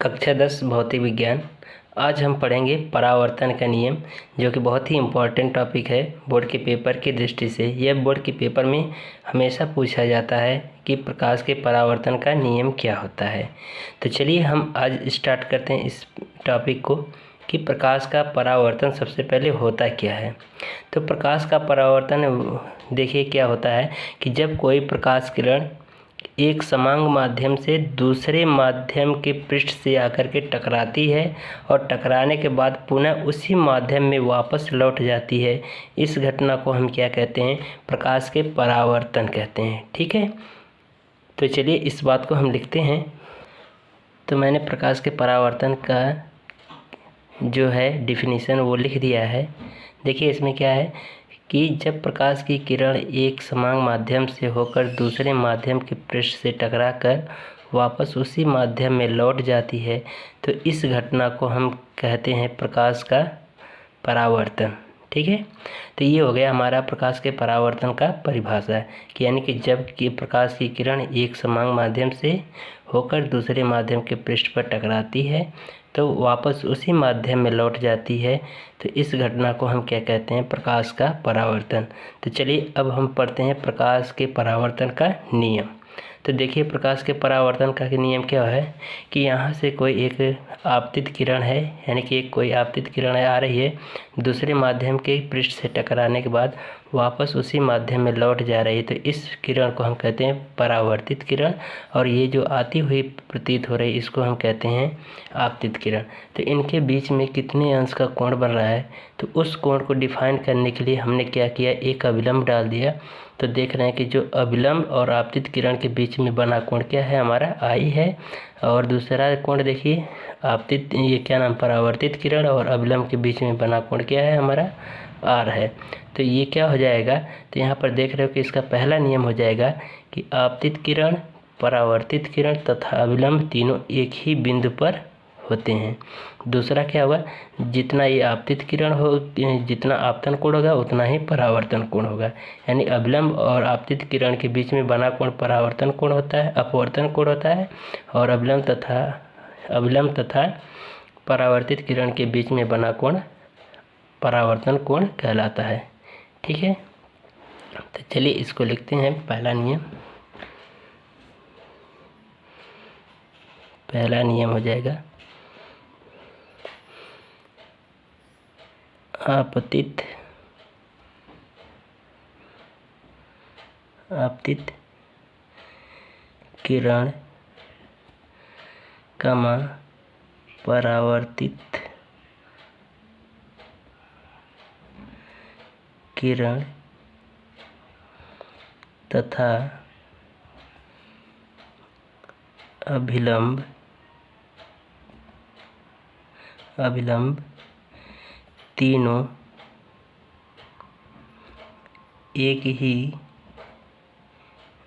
कक्षा 10 भौतिक विज्ञान। आज हम पढ़ेंगे परावर्तन का नियम, जो कि बहुत ही इम्पोर्टेंट टॉपिक है बोर्ड के पेपर की दृष्टि से। यह बोर्ड के पेपर में हमेशा पूछा जाता है कि प्रकाश के परावर्तन का नियम क्या होता है। तो चलिए हम आज स्टार्ट करते हैं इस टॉपिक को कि प्रकाश का परावर्तन सबसे पहले होता क्या है। तो प्रकाश का परावर्तन देखिए क्या होता है कि जब कोई प्रकाश किरण एक समांग माध्यम से दूसरे माध्यम के पृष्ठ से आकर के टकराती है और टकराने के बाद पुनः उसी माध्यम में वापस लौट जाती है, इस घटना को हम क्या कहते हैं? प्रकाश के परावर्तन कहते हैं। ठीक है, तो चलिए इस बात को हम लिखते हैं। तो मैंने प्रकाश के परावर्तन का जो है डिफिनीशन वो लिख दिया है। देखिए इसमें क्या है कि जब प्रकाश की किरण एक समांग माध्यम से होकर दूसरे माध्यम के पृष्ठ से टकराकर वापस उसी माध्यम में लौट जाती है, तो इस घटना को हम कहते हैं प्रकाश का परावर्तन। ठीक है, तो ये हो गया हमारा प्रकाश के परावर्तन का परिभाषा, कि यानी कि जब कि प्रकाश की किरण एक समांग माध्यम से होकर दूसरे माध्यम के पृष्ठ पर टकराती है तो वापस उसी माध्यम में लौट जाती है, तो इस घटना को हम क्या कहते हैं? प्रकाश का परावर्तन। तो चलिए अब हम पढ़ते हैं प्रकाश के परावर्तन का नियम। तो देखिए प्रकाश के परावर्तन का नियम क्या है कि यहाँ से कोई एक आपतित किरण है, यानी कि कोई आपतित किरण आ रही है, दूसरे माध्यम के पृष्ठ से टकराने के बाद वापस उसी माध्यम में लौट जा रही है, तो इस किरण को हम कहते हैं परावर्तित किरण। और ये जो आती हुई प्रतीत हो रही है इसको हम कहते हैं आपतित किरण। तो इनके बीच में कितने अंश का कोण बन रहा है, तो उस कोण को डिफाइन करने के लिए हमने क्या किया, एक अभिलंब डाल दिया। तो देख रहे हैं कि जो अभिलंब और आपतित किरण के बीच में बना कोण क्या है, हमारा आई है। और दूसरा कोण देखिए आपतित, ये क्या नाम, परावर्तित किरण और अभिलंब के बीच में बना कोण क्या है, हमारा आर है। तो ये क्या हो जाएगा, तो यहाँ पर देख रहे हो कि इसका पहला नियम हो जाएगा कि आपतित किरण, परावर्तित किरण तथा अभिलंब तीनों एक ही बिंदु पर होते हैं। दूसरा क्या होगा, जितना ये आपतित किरण हो, जितना आपतन कोण होगा उतना ही परावर्तन कोण होगा। यानी अभिलंब और आपतित किरण के बीच में बना कोण परावर्तन कोण होता है, अपवर्तन कोण होता है। और अभिलंब तथा परावर्तित किरण के बीच में बना कोण परावर्तन कोण कहलाता है। ठीक है, तो चलिए इसको लिखते हैं। पहला नियम हो जाएगा आपतित किरण कमा परावर्तित किरण तथा अभिलंब तीनों एक ही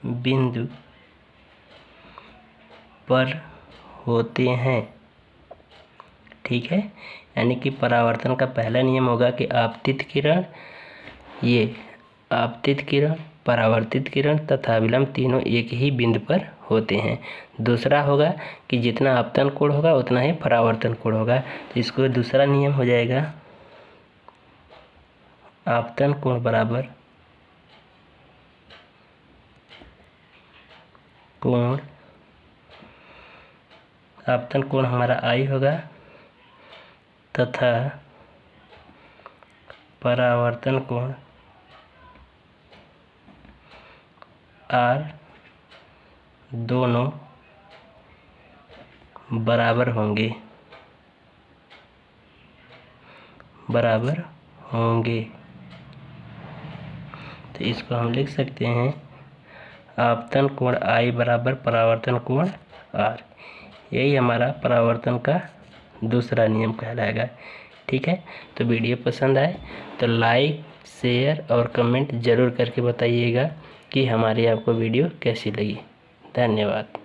बिंदु पर होते हैं। ठीक है, यानी कि परावर्तन का पहला नियम होगा कि आपतित किरण, परावर्तित किरण तथा अभिलंब तीनों एक ही बिंदु पर होते हैं। दूसरा होगा कि जितना आपतन कोण होगा उतना ही परावर्तन कोण होगा। तो इसको दूसरा नियम हो जाएगा आपतन कोण बराबर कोण, आपतन कोण हमारा आई होगा तथा परावर्तन कोण आर दोनों बराबर होंगे। तो इसको हम लिख सकते हैं आपतन कोण आई बराबर परावर्तन कोण आर। यही हमारा परावर्तन का दूसरा नियम कहलाएगा। ठीक है, तो वीडियो पसंद आए तो लाइक, शेयर और कमेंट ज़रूर करके बताइएगा कि हमारी आपको वीडियो कैसी लगी। धन्यवाद।